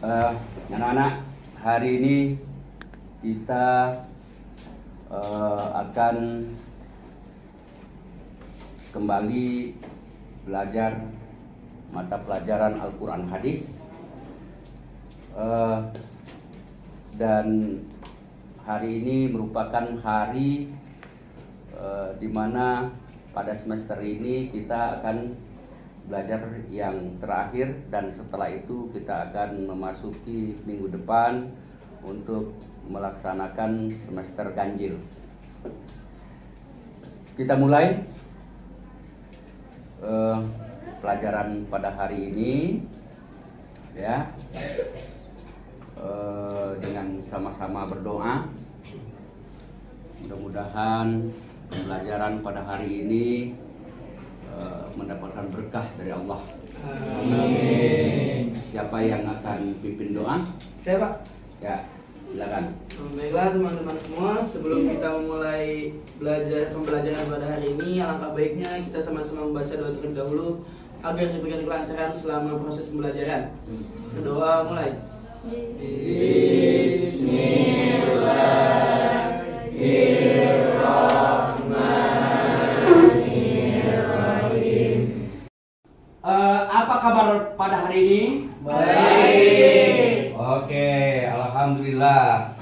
Anak-anak, hari ini kita akan kembali belajar mata pelajaran Al-Quran Hadis, dan hari ini merupakan hari di mana pada semester ini kita akan belajar yang terakhir, dan setelah itu kita akan memasuki minggu depan untuk melaksanakan semester ganjil. Kita mulai pelajaran pada hari ini ya, dengan sama-sama berdoa. Mudah-mudahan pembelajaran pada hari ini mendapatkan berkah dari Allah. Amin. Siapa yang akan pimpin doa? Saya, Pak. Ya, silakan. Baiklah teman-teman semua, sebelum kita memulai pembelajaran pada hari ini, alangkah baiknya kita sama-sama membaca doa terlebih dahulu agar diberikan kelancaran selama proses pembelajaran. Berdoa mulai. Apa kabar pada hari ini? Baik. Oke, alhamdulillah.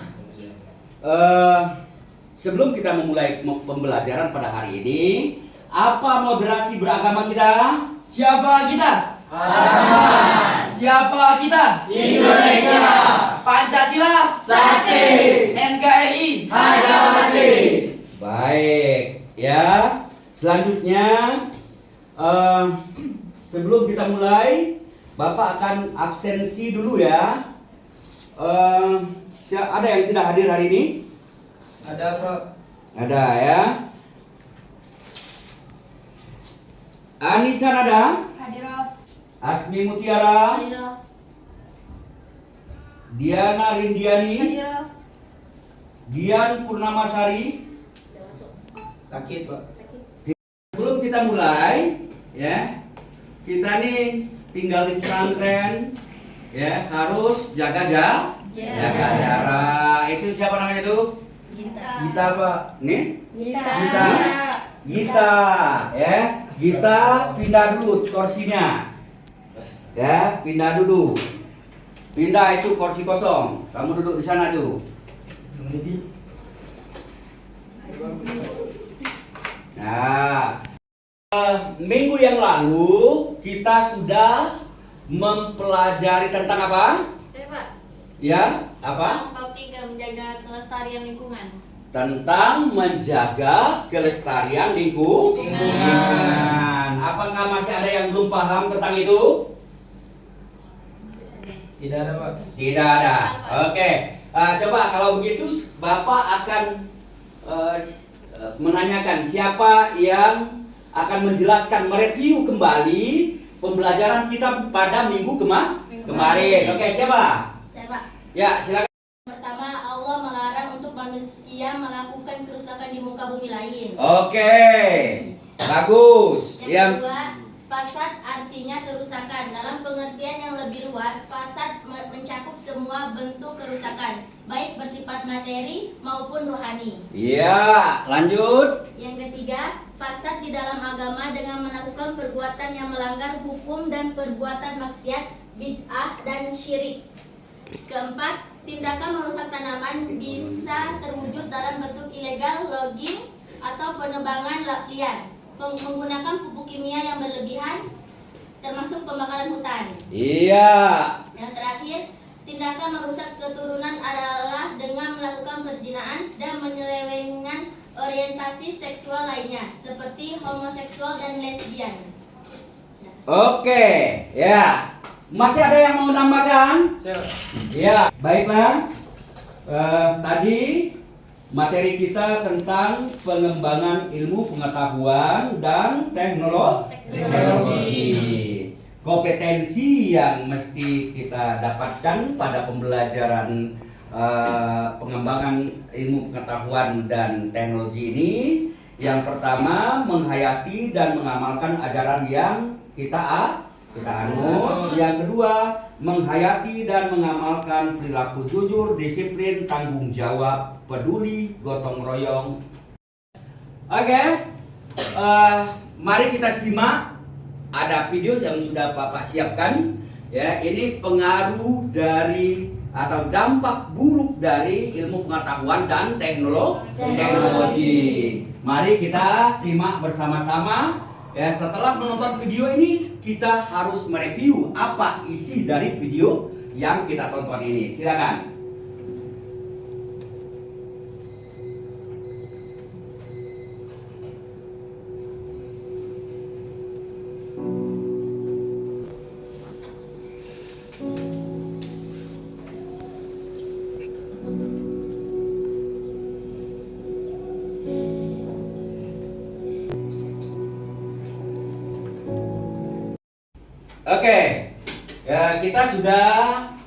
Sebelum kita memulai pembelajaran pada hari ini, apa moderasi beragama kita? Siapa kita? Agama. Siapa kita? Indonesia. Pancasila. Sakti. NKRI. Harga mati. Baik, ya. Selanjutnya, sebelum kita mulai, Bapak akan absensi dulu ya. Ada yang tidak hadir hari ini? Ada Pak. Ada ya. Anissa Nada, Hadirat. Asmi Mutiara, Hadirat. Diana Rindiani, Hadirat. Dian Purnamasari. Sakit Pak. Sebelum kita mulai, ya, kita nih tinggal di pesantren, ya, harus jaga jarak. Itu siapa namanya tuh? Kita Pak. Nih, Gita. Gita, ya. Gita pindah dulu kursinya, ya, pindah dulu. Pindah itu kursi kosong. Kamu duduk di sana tuh. Nah, minggu yang lalu kita sudah mempelajari tentang apa? Pak. Ya, apa? Bab 3 menjaga kelestarian lingkungan. Tentang menjaga kelestarian lingkungan. Apakah masih ada yang belum paham tentang itu? Tidak ada Pak. Tidak ada. Oke. Coba kalau begitu Bapak akan menanyakan siapa yang akan menjelaskan, mereview kembali pembelajaran kita pada minggu kemarin. Oke, siapa? Saya Pak. Ya, silakan. Pertama, Allah melarang untuk manusia melakukan kerusakan di muka bumi lain. Oke. Bagus. Yang kedua, fasad artinya kerusakan. Dalam pengertian yang lebih luas, fasad mencakup semua bentuk kerusakan, baik bersifat materi maupun rohani. Iya, lanjut. Yang ketiga, fasad di dalam agama dengan melakukan perbuatan yang melanggar hukum dan perbuatan maksiat, bid'ah dan syirik. Keempat, tindakan merusak tanaman bisa terwujud dalam bentuk ilegal, logging atau penebangan liar, menggunakan pupuk kimia yang berlebihan, termasuk pembakaran hutan. Iya. Yang terakhir, tindakan merusak keturunan adalah dengan melakukan perzinahan dan menyelewengkan orientasi seksual lainnya, seperti homoseksual dan lesbian. Oke, ya. Masih ada yang mau nambahkan? Saya. Ya, baiklah. Tadi materi kita tentang pengembangan ilmu pengetahuan dan teknologi. Kompetensi yang mesti kita dapatkan pada pembelajaran pengembangan ilmu pengetahuan dan teknologi ini. Yang pertama, menghayati dan mengamalkan ajaran yang kita anut. Yang kedua, menghayati dan mengamalkan perilaku jujur, disiplin, tanggung jawab, peduli, gotong royong. Oke, mari kita simak. Ada video yang sudah Bapak siapkan. Ya, ini pengaruh dari atau dampak buruk dari ilmu pengetahuan dan teknologi. Mari kita simak bersama-sama. Ya, setelah menonton video ini, kita harus mereview apa isi dari video yang kita tonton ini. Silakan. Oke, ya kita sudah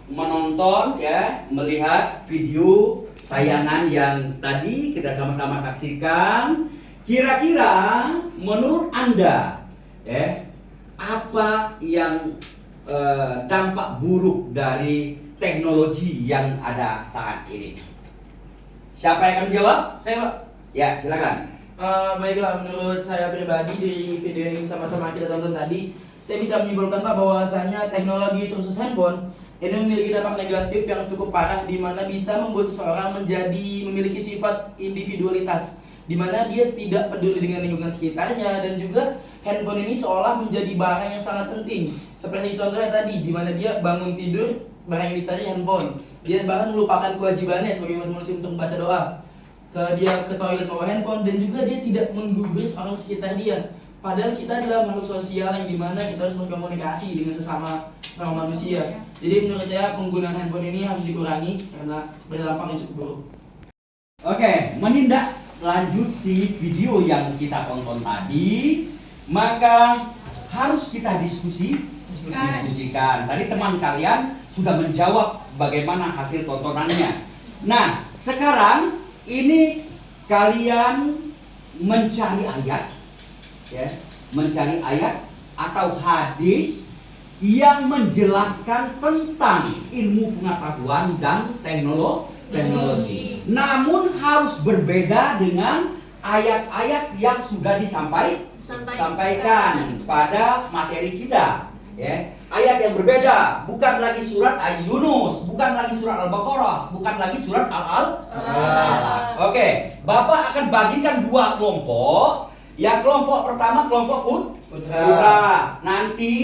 menonton ya, melihat video tayangan yang tadi kita sama-sama saksikan. Kira-kira menurut Anda, ya, apa yang dampak buruk dari teknologi yang ada saat ini? Siapa yang akan menjawab? Saya, Pak. Ya, silakan. Baiklah, menurut saya pribadi dari video yang sama-sama kita tonton tadi, saya bisa menyimpulkan Pak bahwasanya teknologi khusus handphone ini memiliki dampak negatif yang cukup parah, di mana bisa membuat seseorang memiliki sifat individualitas, di mana dia tidak peduli dengan lingkungan sekitarnya, dan juga handphone ini seolah menjadi barang yang sangat penting. Seperti contohnya tadi, di mana dia bangun tidur, barang yang dicari handphone. Dia bahkan melupakan kewajibannya sebagai umat muslim untuk membaca doa. Dia ke toilet bawa handphone, dan juga dia tidak menggubris orang sekitar dia. Padahal kita adalah makhluk sosial yang dimana kita harus berkomunikasi dengan sesama manusia. Jadi menurut saya penggunaan handphone ini harus dikurangi karena berdampak yang cukup buruk. Oke, menindaklanjuti video yang kita tonton tadi, maka harus kita diskusikan. Tadi teman kalian sudah menjawab bagaimana hasil tontonannya. Nah, sekarang ini kalian mencari ayat, ya, mencari ayat atau hadis yang menjelaskan tentang ilmu pengetahuan dan teknologi. Namun harus berbeda dengan ayat-ayat yang sudah disampaikan pada materi kita. Ya, ayat yang berbeda, bukan lagi surat Yunus, bukan lagi surat Al-Baqarah, bukan lagi surat Al-Alaq. Oke, Bapak akan bagikan dua kelompok. Yang kelompok pertama kelompok putra. Nanti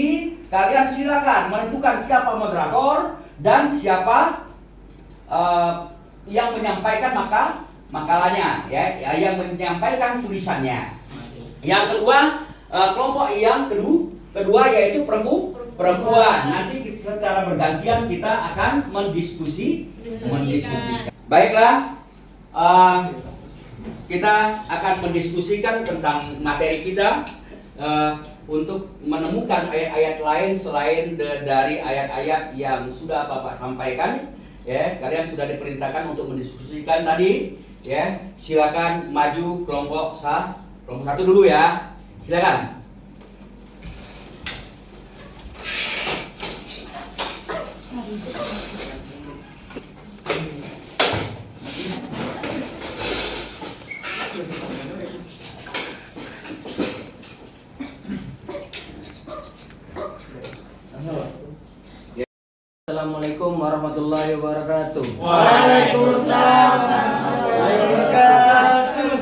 kalian silakan menentukan siapa moderator dan siapa yang menyampaikan makalahnya, ya, yang menyampaikan tulisannya. Yang kedua, kelompok yang kedua yaitu perempuan. Nanti secara bergantian kita akan mendiskusikan. Baiklah, kita akan mendiskusikan tentang materi kita untuk menemukan ayat-ayat lain selain dari ayat-ayat yang sudah Bapak sampaikan. Ya, kalian sudah diperintahkan untuk mendiskusikan tadi. Ya, silakan maju kelompok satu dulu ya. Silakan. Assalamualaikum warahmatullahi wabarakatuh. Waalaikumsalam warahmatullahi wabarakatuh.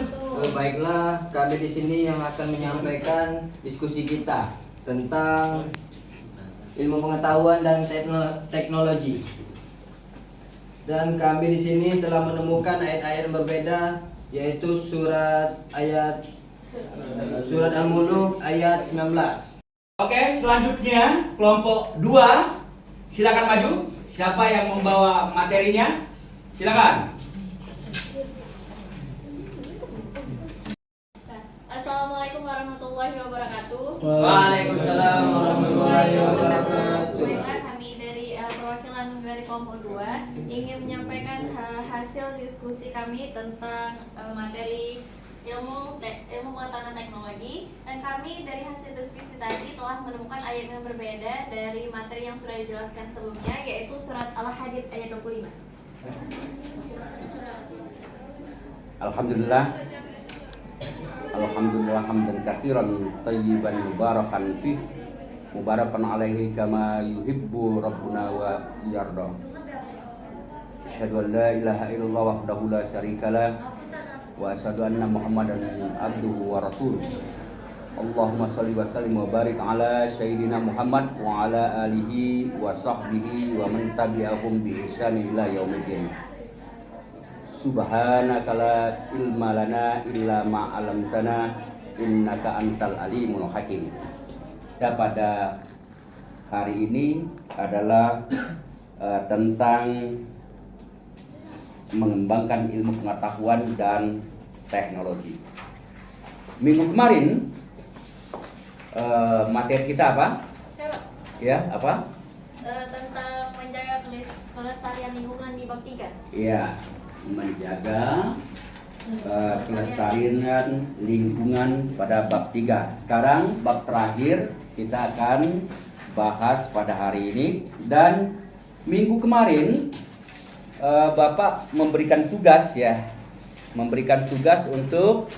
Baiklah, kami di sini yang akan menyampaikan diskusi kita tentang ilmu pengetahuan dan teknologi. Dan kami di sini telah menemukan ayat-ayat yang berbeda, yaitu surat Al-Muluk ayat 19. Oke, selanjutnya kelompok 2. Silakan maju. Siapa yang membawa materinya? Silakan. Assalamualaikum warahmatullahi wabarakatuh. Waalaikumsalam warahmatullahi wabarakatuh. Baiklah, kami dari perwakilan dari kelompok 2 ingin menyampaikan hasil diskusi kami tentang materi ilmu pengetahuan dan teknologi, dan kami dari hasil diskusi tadi telah menemukan ayat yang berbeda dari materi yang sudah dijelaskan sebelumnya, yaitu surat Al-Hadid ayat 25. Alhamdulillah. Alhamdulillah hamdan katsiran thayyiban mubarakan fih mubarakan alaihi kama yuhibbu rabbuna wa yarda. Asyhadu an la ilaha illallah wahdahu la syarikalah wa asyhadu anna Muhammadan abduhu wa rasuluh. Allahumma shalli wa sallim wa barik ala sayyidina Muhammad wa ala alihi wa sahbihi wa man tabi'ahum bi ihsan ila yaumiddin. Subhanaka la ilma lana illa ma 'allamtana innaka antal alimul hakim. Dan pada hari ini adalah tentang mengembangkan ilmu pengetahuan dan teknologi. Minggu kemarin materi kita apa? Ya, apa? Tentang menjaga kelestarian lingkungan di bab 3. Iya, menjaga kelestarian lingkungan pada bab 3. Sekarang bab terakhir kita akan bahas pada hari ini. Dan minggu kemarin Bapak memberikan tugas ya, memberikan tugas untuk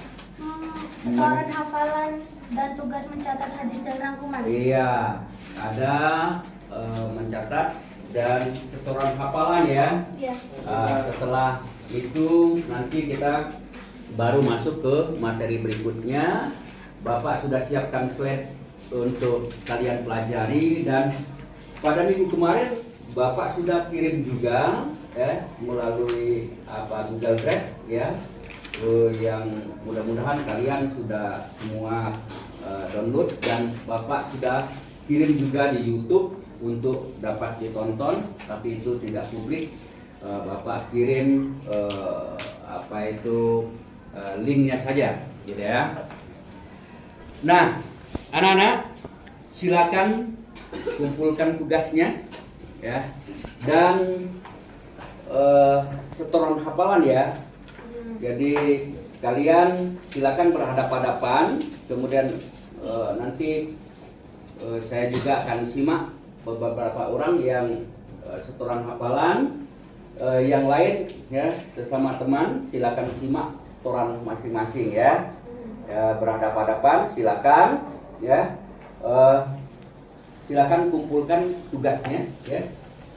setoran hafalan dan tugas mencatat hadis dan rangkuman. Iya, ada mencatat dan setoran hafalan ya. Iya. Setelah itu nanti kita baru masuk ke materi berikutnya. Bapak sudah siapkan slide untuk kalian pelajari, dan pada minggu kemarin Bapak sudah kirim juga melalui Google Drive ya, yang mudah-mudahan kalian sudah semua download, dan Bapak sudah kirim juga di YouTube untuk dapat ditonton, tapi itu tidak publik. Bapak kirim linknya saja, gitu ya. Nah, anak-anak, silakan kumpulkan tugasnya ya, dan setoran hafalan ya. Jadi kalian silakan berhadapan-hadapan, kemudian nanti saya juga akan simak beberapa orang yang setoran hafalan. Yang lain ya, sesama teman silakan simak setoran masing-masing ya. Berhadapan-hadapan silakan ya. Silakan kumpulkan tugasnya ya.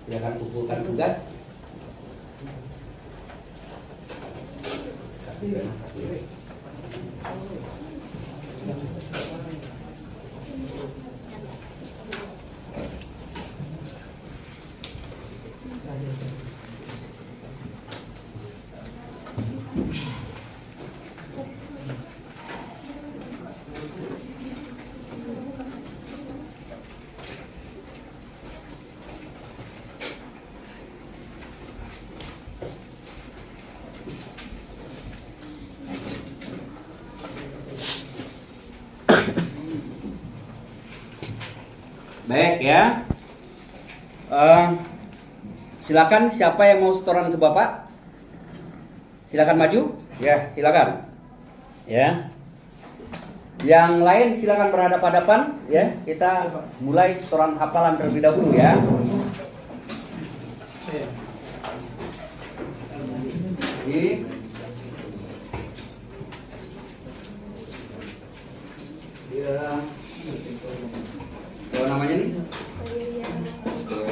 Silakan kumpulkan tugas. Baik ya. Silakan, siapa yang mau setoran ke Bapak? Silakan maju. Ya, silakan. Ya. Yang lain silakan berhadapan-hadapan ya. Kita mulai setoran hafalan terlebih dahulu ya. Ini ya. Apa namanya nih?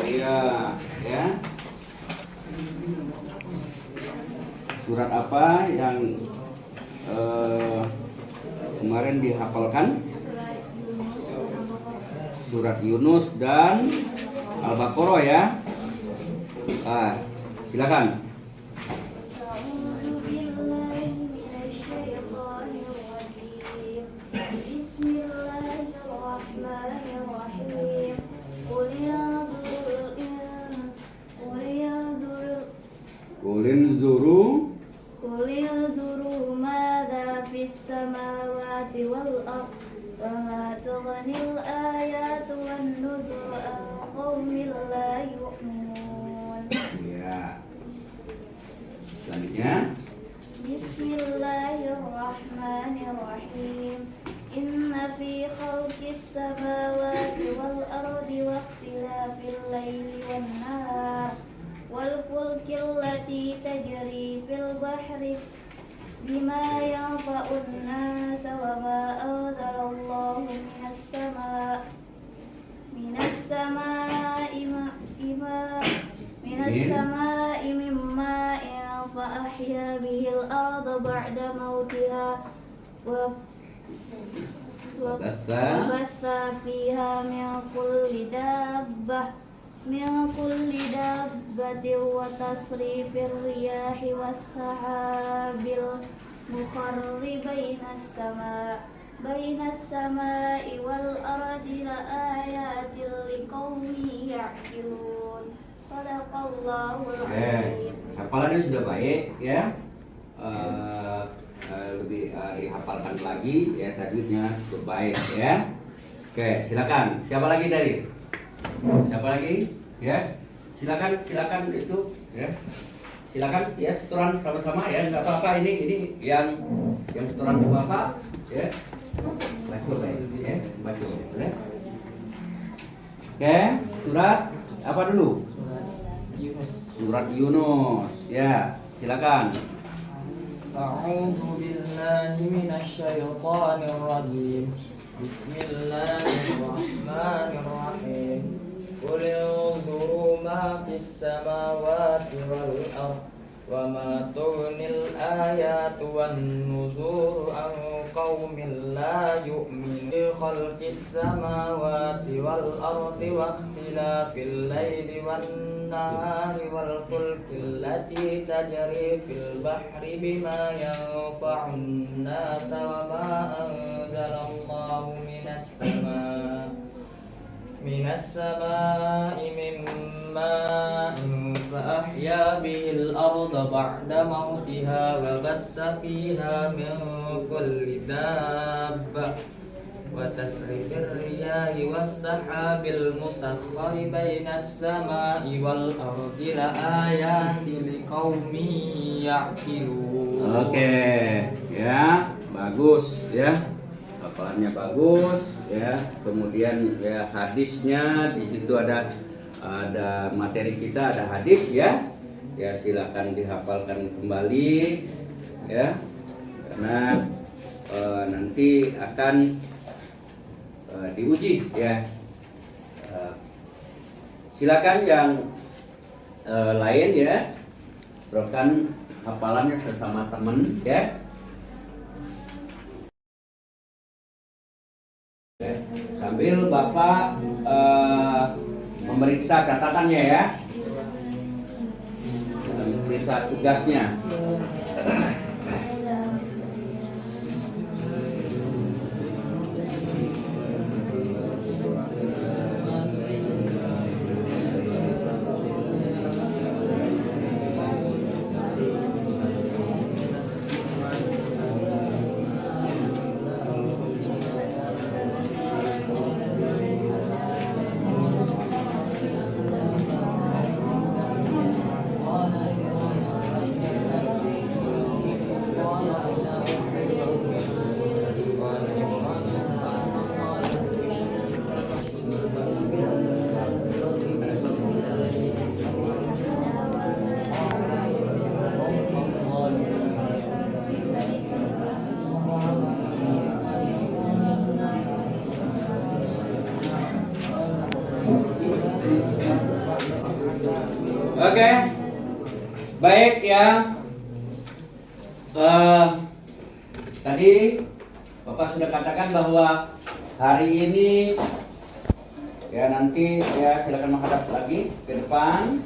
Iya, ya. Surat apa yang kemarin dihafalkan? Surat Yunus dan Al-Baqarah ya. Silakan. قل انظروا ماذا في السماوات والأرض وما تغني الآيات والنذر عن قوم لا يؤمنون. Ya. Selanjutnya. Bismillahirrahmanirrahim. بما ينفع الناس وما أنزل الله من السماء من ماء فأحيا به الأرض بعد موتها وبث فيها من كل دابة وتصريف الرياح والسحاب المخر بين السماء والأرض لآيات لقوم يعقلون. Sadaqallahul Azim. Hafalannya sudah baik ya. Lebih dihafalkan lagi ya, tajwidnya cukup baik ya. Oke, silakan. Siapa lagi tadi? Siapa lagi? Ya. Silakan itu ya. Silakan ya, setoran sama-sama ya, nggak apa-apa, ini yang setoran ke Bapak ya. Baca ya, baca ya. Oke, surat apa dulu? Surat Yunus ya, silakan. A'udzu billahi minasy syaithanir rajim. Bismillahirrahmanirrahim. Qul unzuru ma fis samawati wal ardh wa ma tughnil ayatu wan nuzuru an qaumin la yu'minun. Khalqis samawati wal ardi wa ikhtilafil laili wan nahari wal fulki allati tajri fil bahri bima yanfa'un nasa wa ma anzalallahu minas samaa'i min ma'in fa ahya bihil arda ba'da mautiha wa bassa fiha min kulli dabbah wa tasrifir riyahi was sahabil musakhkhari bainas samaa'i wal ardi la ayatin liqaumin ya'qilun. Oke, ya, bagus ya. Hafalannya bagus ya. Kemudian ya hadisnya di situ ada materi kita, ada hadis ya. Ya silakan dihafalkan kembali ya. Karena nanti akan diuji ya. Silakan yang lain ya, berikan hafalannya sesama teman ya. Sambil Bapak memeriksa catatannya ya, memeriksa tugasnya. Oke, baik ya. Tadi Bapak sudah katakan bahwa hari ini ya, nanti ya silakan menghadap lagi ke depan.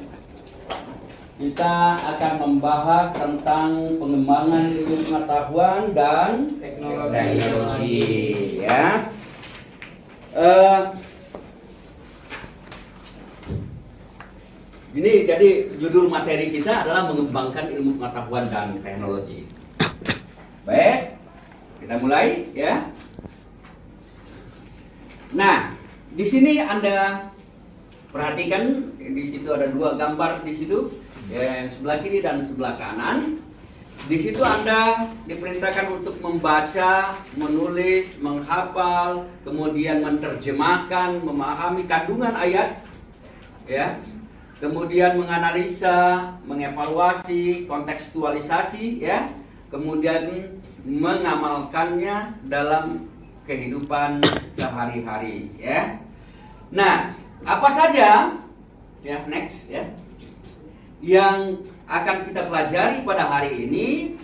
Kita akan membahas tentang pengembangan ilmu pengetahuan dan teknologi ya. Ini jadi judul materi kita adalah mengembangkan ilmu pengetahuan dan teknologi. Baik, kita mulai ya. Nah, di sini Anda perhatikan, di situ ada dua gambar di situ, yang sebelah kiri dan sebelah kanan. Di situ Anda diperintahkan untuk membaca, menulis, menghafal, kemudian menerjemahkan, memahami kandungan ayat, ya. Kemudian menganalisa, mengevaluasi, kontekstualisasi, ya, kemudian mengamalkannya dalam kehidupan sehari-hari, ya. Nah, apa saja ya next ya yang akan kita pelajari pada hari ini,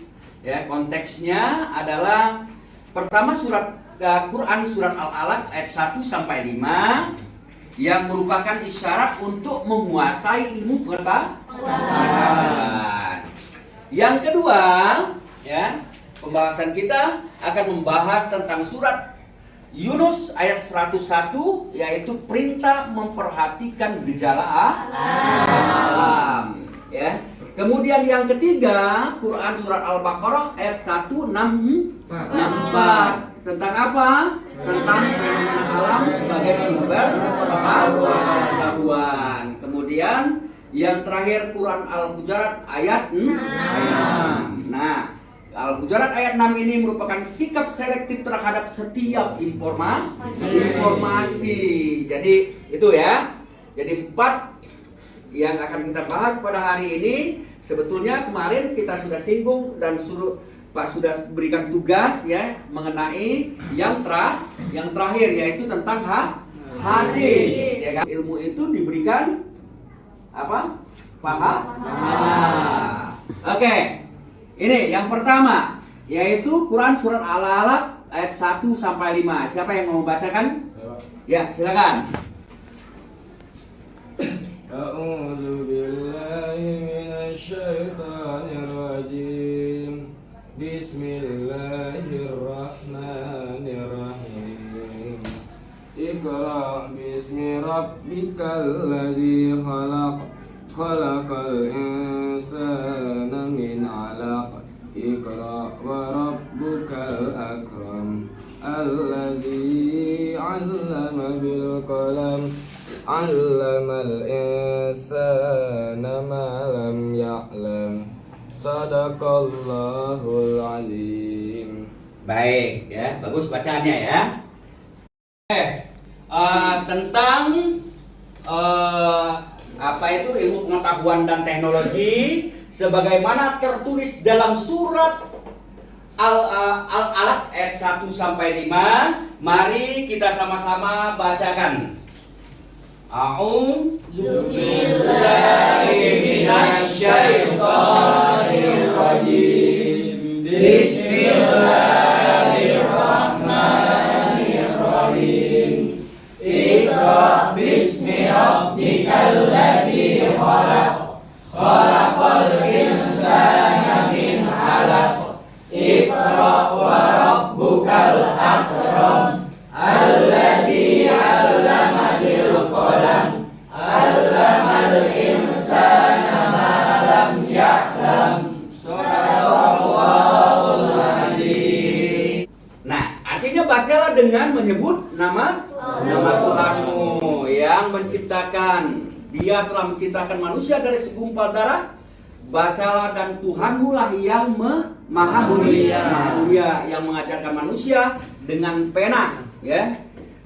ya, konteksnya adalah pertama surat Quran surat Al-Alaq ayat 1 sampai 5 yang merupakan isyarat untuk menguasai ilmu pengetahuan. Yang kedua, ya, pembahasan kita akan membahas tentang surat Yunus ayat 101, yaitu perintah memperhatikan gejala alam. Ya. Kemudian yang ketiga, Quran surat Al-Baqarah ayat 164. Tentang apa? Tentang fenomena alam sebagai sumber pengetahuan. Kemudian yang terakhir Quran Al-Hujurat ayat 6. Nah, Al-Hujurat ayat 6 ini merupakan sikap selektif terhadap setiap informasi. Jadi itu ya. Jadi 4 yang akan kita bahas pada hari ini. Sebetulnya kemarin kita sudah singgung dan Pak sudah berikan tugas ya mengenai yang terakhir, yaitu tentang hadis. Ya kan? Ilmu itu diberikan apa? Pahala. Oke. Ini yang pertama, yaitu Quran surat Al-Alaq ayat 1 sampai 5. Siapa yang mau membacakan? Ya, silakan. A'udzu billahi minasy syaithanir rajim. Bismillahirrahmanirrahim. Iqra bismi rabbikal ladzi khalaq. Khalaqal insana min 'alaq. Iqra wa rabbukal akram. Alladzi 'allama bil qalam. 'Allamal insana ma lam ya'lam. Sadaqallahul azim. Baik, ya, bagus bacaannya ya. Tentang apa itu ilmu pengetahuan dan teknologi sebagaimana tertulis dalam surat Al-Alaq ayat 1 sampai 5. Mari kita sama-sama bacakan. A'udzu billahi minasy syaithanir rajim. Bismillahirrahmanirrahim. Iqra bismi rabbikal ladzi khalaq. Khalaqal insana min 'alaq. Iqra wa rabbukal akram. Alladzi 'allama bil qalam. 'Allamal insana ma lam ya'lam. Shadaqallahul azim. Nah, artinya bacalah dengan menyebut nama Tuhanmu yang menciptakan. Dia telah menciptakan manusia dari segumpal darah. Bacalah dan Tuhanmu lah yang maha mulia, yang mengajarkan manusia dengan pena, ya.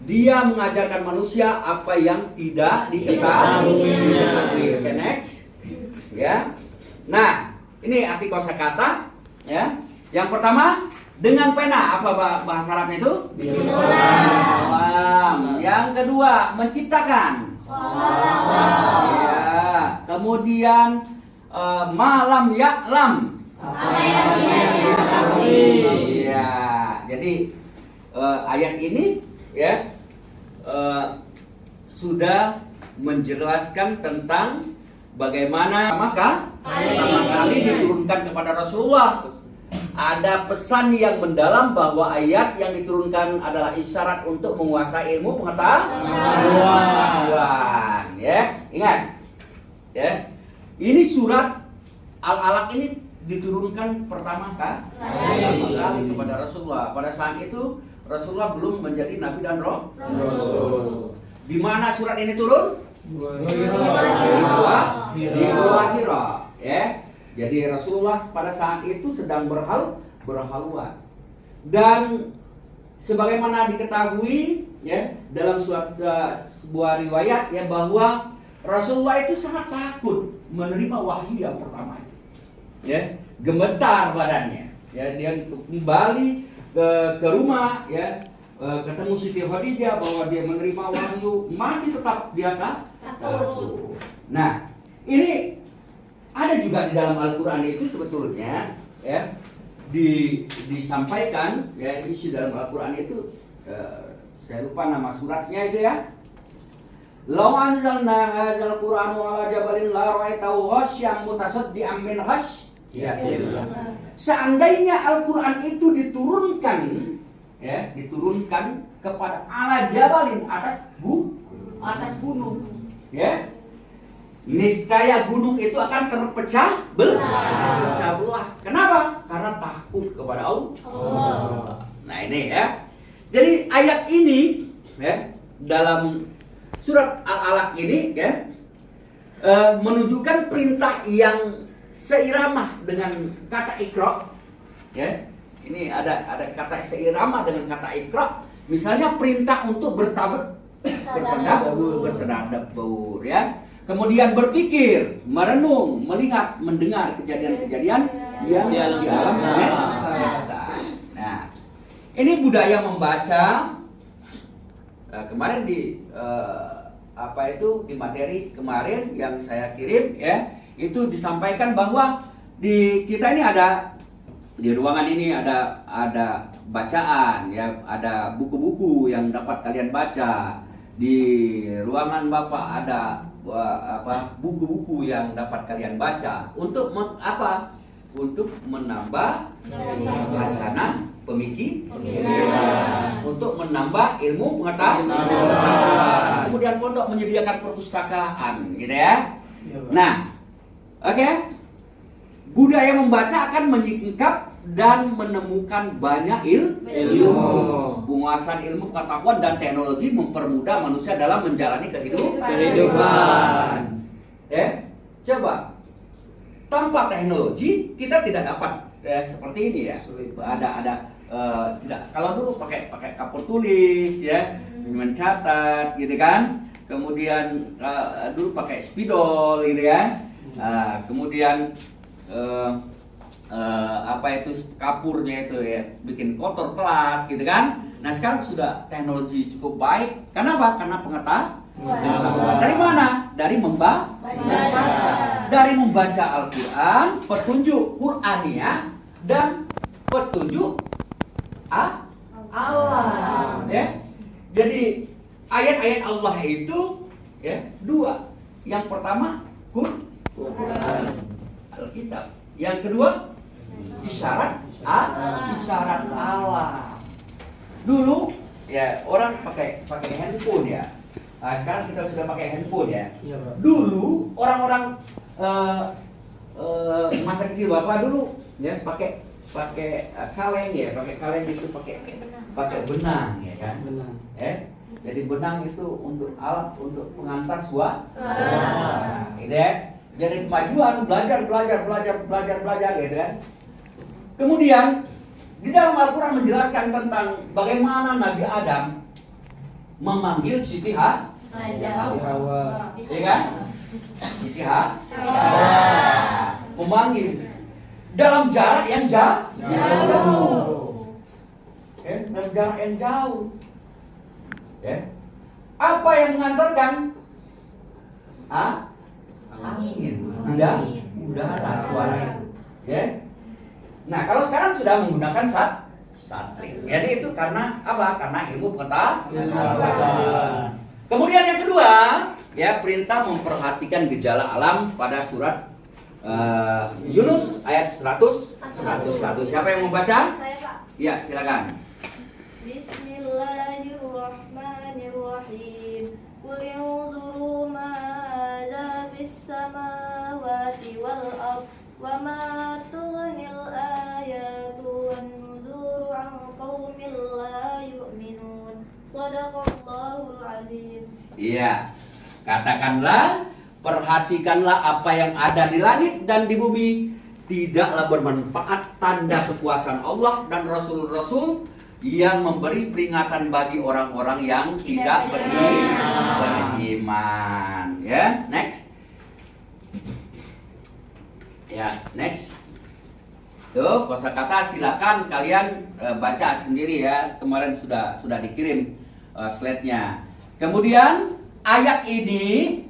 Dia mengajarkan manusia apa yang tidak diketahui. Oke, next. Ya. Nah, ini arti kosakata, ya. Yang pertama, dengan pena, apa bahasa Arabnya itu? Qalam. Yang kedua, menciptakan. Ya. Kemudian malam ya'lam. Apa yang tidak diketahui. Ya. Jadi ayat ini ya sudah menjelaskan tentang bagaimana maka pertama kali diturunkan kepada Rasulullah. Ada pesan yang mendalam bahwa ayat yang diturunkan adalah isyarat untuk menguasai ilmu pengetahuan. Ya, ingat. Ya. Ini surat Al-Alaq ini diturunkan pertama kali kepada Rasulullah. Pada saat itu Rasulullah belum menjadi nabi dan rasul. Di mana surat ini turun? Di Gua Hira. Ya. Jadi Rasulullah pada saat itu sedang berhaluan. Dan sebagaimana diketahui ya dalam sebuah riwayat ya bahwa Rasulullah itu sangat takut menerima wahyu yang pertama. Ya, gemetar badannya. Ya, dia kembali ke rumah, ya, ketemu Siti Khadijah bahwa dia menerima wahyu, masih tetap dia takut. Nah, ini ada juga di dalam Al-Quran itu sebetulnya, ya, disampaikan, ya, isi dalam Al-Quran itu, saya lupa nama suratnya itu, ya. Law anzalna hadzal Qur'ana 'ala jabalin la ra'aitahu khashyan mutasaddian min khashyatillah. Seandainya Al-Quran itu diturunkan kepada ala jabalin, atas gunung, ya, niscaya gunung itu akan terpecah belah. Kenapa? Karena takut kepada Allah. Nah, ini, ya. Jadi ayat ini, ya, dalam surat Al-Alaq ini, ya, menunjukkan perintah yang seirama dengan kata Iqra, ya. Ini ada kata seirama dengan kata Iqra. Misalnya perintah untuk bertadabbur, ya. Kemudian berpikir, merenung, melihat, mendengar kejadian-kejadian yang di alam semesta. Nah, ini budaya membaca. Kemarin di di materi kemarin yang saya kirim, ya, itu disampaikan bahwa di kita ini ada, di ruangan ini ada bacaan, ya, ada buku-buku yang dapat kalian baca. Di ruangan Bapak ada buku-buku yang dapat kalian baca untuk untuk menambah hasanah pemikiran, untuk menambah ilmu pengetahuan. Kemudian pondok menyediakan perpustakaan, gitu, ya. Nah, oke. Budaya membaca akan menyingkap dan menemukan banyak ilmu. Penguasaan ilmu pengetahuan dan teknologi mempermudah manusia dalam menjalani kehidupan. Ya, coba. Tanpa teknologi kita tidak dapat seperti ini, ya. Tidak. Kalau dulu pakai kapur tulis, ya, mencatat, gitu kan. Kemudian dulu pakai spidol, gitu, ya. Kemudian kapurnya itu, ya, bikin kotor kelas, gitu kan. Nah, sekarang sudah teknologi cukup baik. Kenapa? Karena pengetahuan. Dari mana? Dari dari membaca Al-Quran, petunjuk Qur'aniyah dan petunjuk Allah, ya. Jadi ayat-ayat Allah itu, ya, dua. Yang pertama Quran, Alkitab. Yang kedua isyarat Allah. Dulu, ya, orang pakai handphone, ya. Sekarang kita sudah pakai handphone, ya. Dulu orang-orang masa kecil Bapak dulu, ya, pakai kaleng, ya, pakai kaleng itu pakai benang, ya kan. Jadi benang itu untuk alat untuk pengantar suara, gitu, ya. Jadi kemajuan, belajar, gitu, kan. Kemudian di dalam Al-Quran menjelaskan tentang bagaimana Nabi Adam memanggil Siti Hawa, ya kan? Siti Hawa memanggil dalam jarak yang jauh, dalam jarak yang jauh, ya. Apa yang mengantarkan? Angin, udara, suara itu, ya. Nah, kalau sekarang sudah menggunakan satelit. Jadi itu karena apa? Karena ilmu pengetahuan. Kemudian yang kedua, ya, perintah memperhatikan gejala alam pada surat Yunus ayat 100. Siapa yang membaca? Saya, Pak. Ya, silakan. Bismillahirrahmanirrahim. Qul yanzuru madza fis samawati wal ardh wa ma tughnil ayatu wan nuzuru an qaumin la yu'minun. Shadaqallahul azim. Iya. Katakanlah, perhatikanlah apa yang ada di langit dan di bumi. Tidaklah bermanfaat tanda kekuasaan Allah dan Rasul-Rasul yang memberi peringatan bagi orang-orang yang tidak beriman. Ya, next. Ya, next. Tuh, kosakata silakan kalian baca sendiri ya. Kemarin sudah dikirim slide-nya. Kemudian ayat ini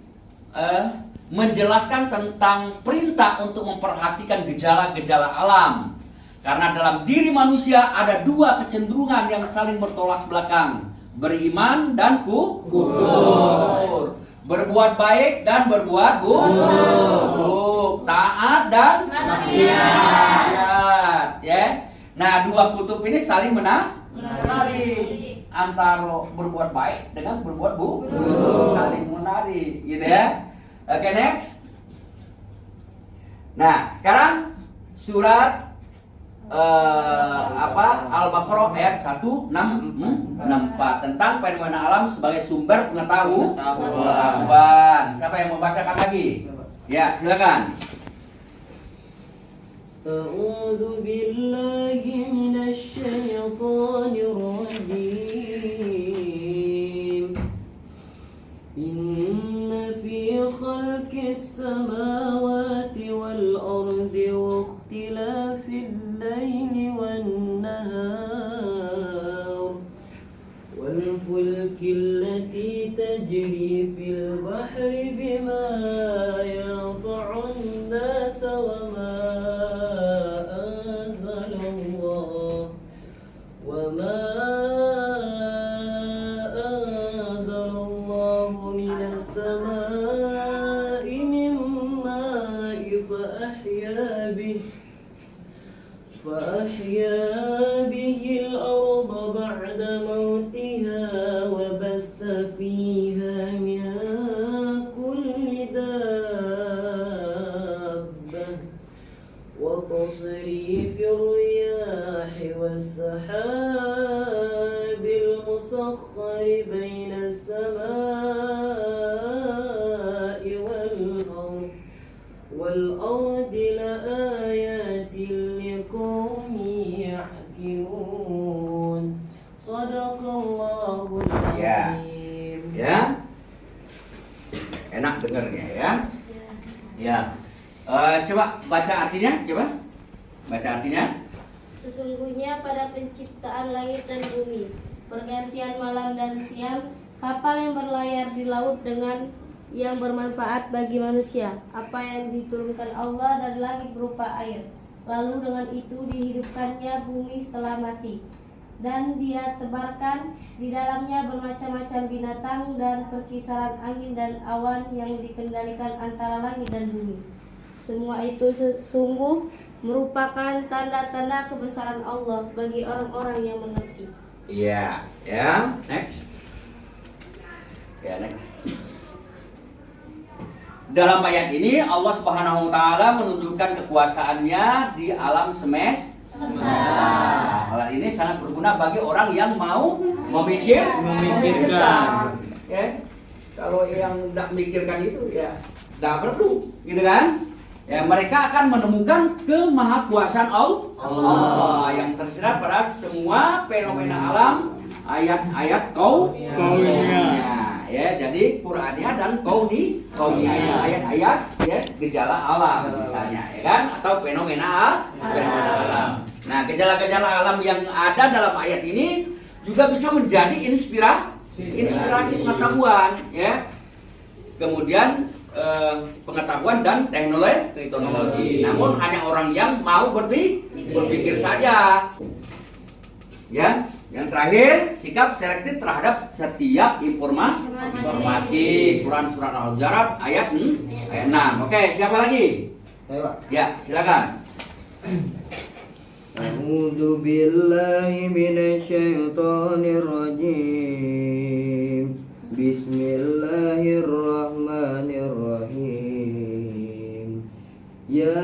menjelaskan tentang perintah untuk memperhatikan gejala-gejala alam. Karena dalam diri manusia ada dua kecenderungan yang saling bertolak belakang, beriman dan kufur, berbuat baik dan berbuat buruk, taat dan maksiat. Ya. Nah, dua kutub ini saling menarik antara berbuat baik dengan berbuat buruk, saling menarik, gitu ya. Oke, next. Nah, sekarang surat Al-Baqarah ayat 164 tentang fenomena alam sebagai sumber pengetahuan. Siapa yang mau bacakan lagi? Ya, silakan. أعوذ بالله من الشيطان الرجيم إن في خلق السماوات والأرض واختلاف الليل والنهار والفلك التي تجري في البحر بما ينفع الناس وما أنزل الله من السماء من ماء فأحيا به الأرض بعد موتها وبث فيها من كل دابة وتصريف الرياح والسحاب المسخر بين السماء والأرض لآيات لقوم يعقلون صدق الله العظيم. Ya. Enak dengarnya ya. Ya. Coba baca artinya, coba. Baca artinya. Sesungguhnya pada penciptaan langit dan bumi, pergantian malam dan siang, kapal yang berlayar di laut dengan yang bermanfaat bagi manusia, apa yang diturunkan Allah dari langit berupa air, lalu dengan itu dihidupkannya bumi setelah mati, dan Dia tebarkan di dalamnya bermacam-macam binatang dan perkisaran angin dan awan yang dikendalikan antara langit dan bumi. Semua itu sesungguh merupakan tanda-tanda kebesaran Allah bagi orang-orang yang mengerti. Iya, ya. Next. Ya, next. Dalam ayat ini Allah Subhanahu wa taala menunjukkan kekuasaannya di alam semesta. Hal ini sangat berguna bagi orang yang mau memikirkan. Ya. Kalau yang tidak memikirkan itu ya tidak perlu, gitu kan? Ya, mereka akan menemukan kemahakuasaan Allah yang tersirat pada semua fenomena alam, ayat-ayat kauniyah. Ya, jadi Qur'aniyah dan kauniyah, ayat-ayat ya gejala alam misalnya, ya kan? Atau fenomena alam. Nah, gejala-gejala alam yang ada dalam ayat ini juga bisa menjadi inspirasi pengetahuan, ya. Kemudian pengetahuan dan teknologi. Namun hanya orang yang mau berpikir saja. Ya, yang terakhir sikap selektif terhadap setiap informasi. Quran surat Al-Hujurat ayat 6. Oke, siapa lagi? Saya, Pak. Ya, silakan. A'udzu billahi minasyaitonir rajim. Bismillahirrahmanirrahim. Ya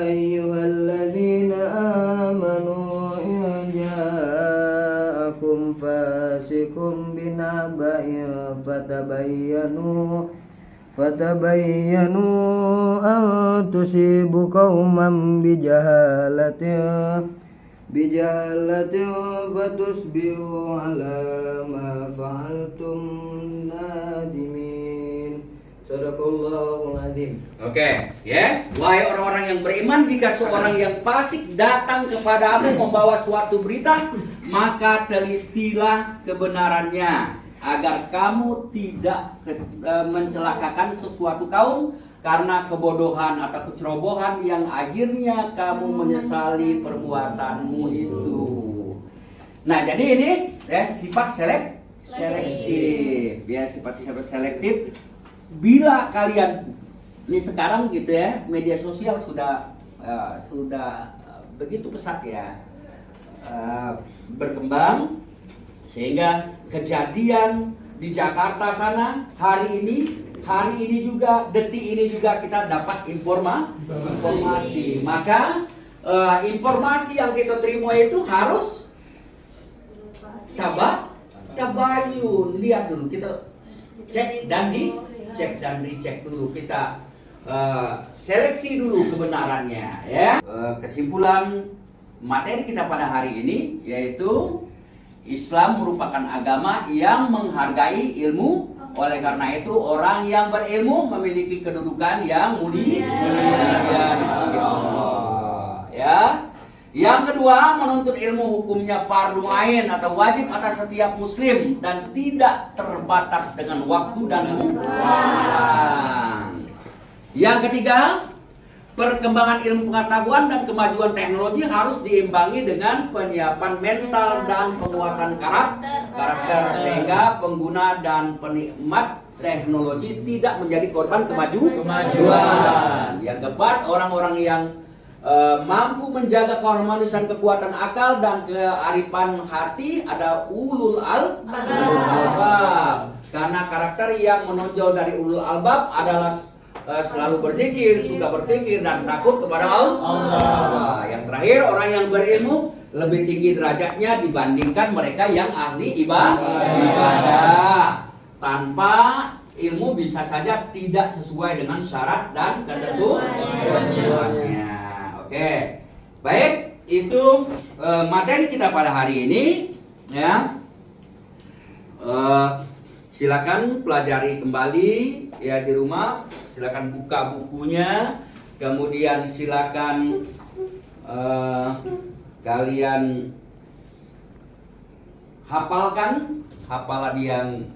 ayyuhalladzina amanu in ja'akum fasiqun binaba'in fatabayyanu an tusibu qauman bijahalatin fatusbihu ala ma fa'altum nadimin. Sadaqallahul azim. Oke, ya. Wahai orang-orang yang beriman, jika seorang yang fasik datang kepadamu membawa suatu berita, maka telitilah kebenarannya agar kamu tidak mencelakakan sesuatu kaum karena kebodohan atau kecerobohan yang akhirnya kamu menyesali perbuatanmu itu. Nah, jadi ini sifat selektif. Ya, sifat selektif. Bila kalian ini sekarang gitu ya, media sosial sudah begitu pesat ya, berkembang, sehingga kejadian di Jakarta sana hari ini juga, detik ini juga kita dapat informasi. Maka informasi yang kita terima itu harus tabayun, lihat dulu, kita cek dan dicek dulu, kita seleksi dulu kebenarannya ya. Kesimpulan materi kita pada hari ini yaitu Islam merupakan agama yang menghargai ilmu. Oleh karena itu orang yang berilmu memiliki kedudukan yang mulia di sisi Allah. Ya. Yang kedua, menuntut ilmu hukumnya fardu ain atau wajib atas setiap muslim dan tidak terbatas dengan waktu dan uang. Yang ketiga, perkembangan ilmu pengetahuan dan kemajuan teknologi harus diimbangi dengan penyiapan mental dan penguatan karakter sehingga pengguna dan penikmat teknologi tidak menjadi korban kemajuan. Yang keempat, orang-orang yang mampu menjaga keharmonisan kekuatan akal dan kearifan hati ada ulul albab. Karena karakter yang menonjol dari ulul albab adalah selalu berzikir, suka berpikir dan takut kepada Allah. Yang terakhir, orang yang berilmu lebih tinggi derajatnya dibandingkan mereka yang ahli ibadah. Tanpa ilmu bisa saja tidak sesuai dengan syarat dan ketentuannya. Oke, baik, itu materi kita pada hari ini ya. Silakan pelajari kembali ya di rumah. Silakan buka bukunya. Kemudian silakan kalian hafalkan hafalan yang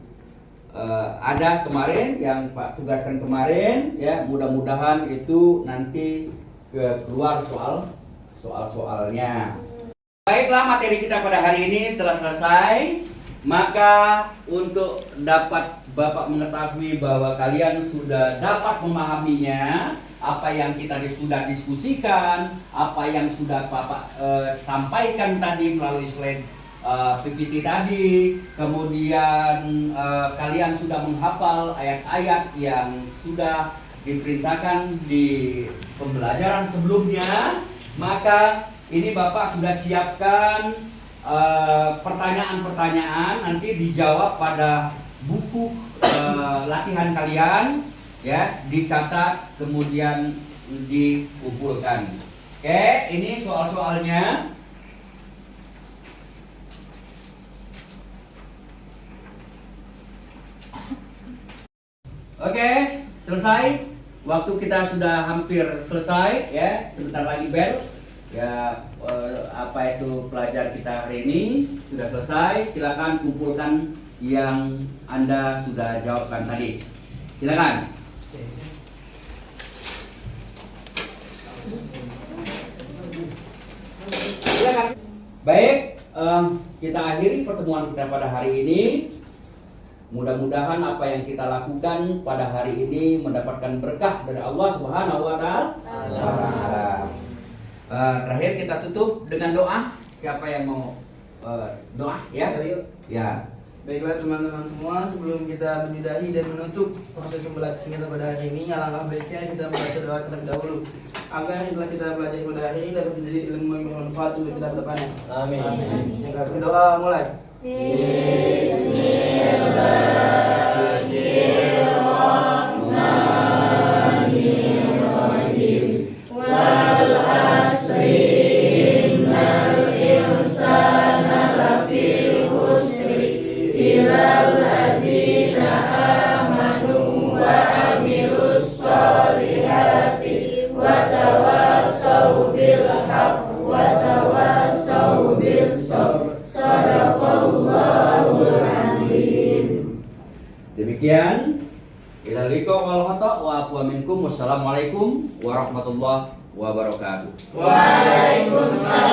ada kemarin, yang Pak tugaskan kemarin ya. Mudah-mudahan itu nanti keluar soal-soalnya. Baiklah, materi kita pada hari ini telah selesai. Maka untuk dapat Bapak mengetahui bahwa kalian sudah dapat memahaminya, apa yang kita sudah diskusikan, apa yang sudah Bapak sampaikan tadi melalui slide PPT tadi, kemudian kalian sudah menghafal ayat-ayat yang sudah diperintahkan di pembelajaran sebelumnya, maka ini Bapak sudah siapkan pertanyaan-pertanyaan nanti dijawab pada buku latihan kalian ya, dicatat kemudian dikumpulkan. Oke, ini soal-soalnya. Oke, selesai. Waktu kita sudah hampir selesai ya, sebentar lagi bel. Ya, apa itu pelajar kita hari ini sudah selesai. Silakan kumpulkan yang Anda sudah jawabkan tadi. Silakan. Silakan. Baik, kita akhiri pertemuan kita pada hari ini. Mudah-mudahan apa yang kita lakukan pada hari ini mendapatkan berkah dari Allah Subhanahu wa Ta'ala. Terakhir kita tutup dengan doa. Siapa yang mau doa ya? Ya. Baiklah teman-teman semua, sebelum kita menyudahi dan menutup proses pembelajaran kita pada hari ini, alangkah baiknya kita membaca doa terlebih dahulu agar yang telah kita pelajari pada hari ini dapat menjadi ilmu yang bermanfaat untuk kita ke depannya. Amin. Berdoa mulai. Bismillahirrahmanirrahim. Wal asri innal insana lafi khusri illal ladzina amanu wa amilu Demikian. Ila liqa wal khata wa aqwa minkum. Wassalamualaikum warahmatullahi wabarakatuh. Waalaikumsalam.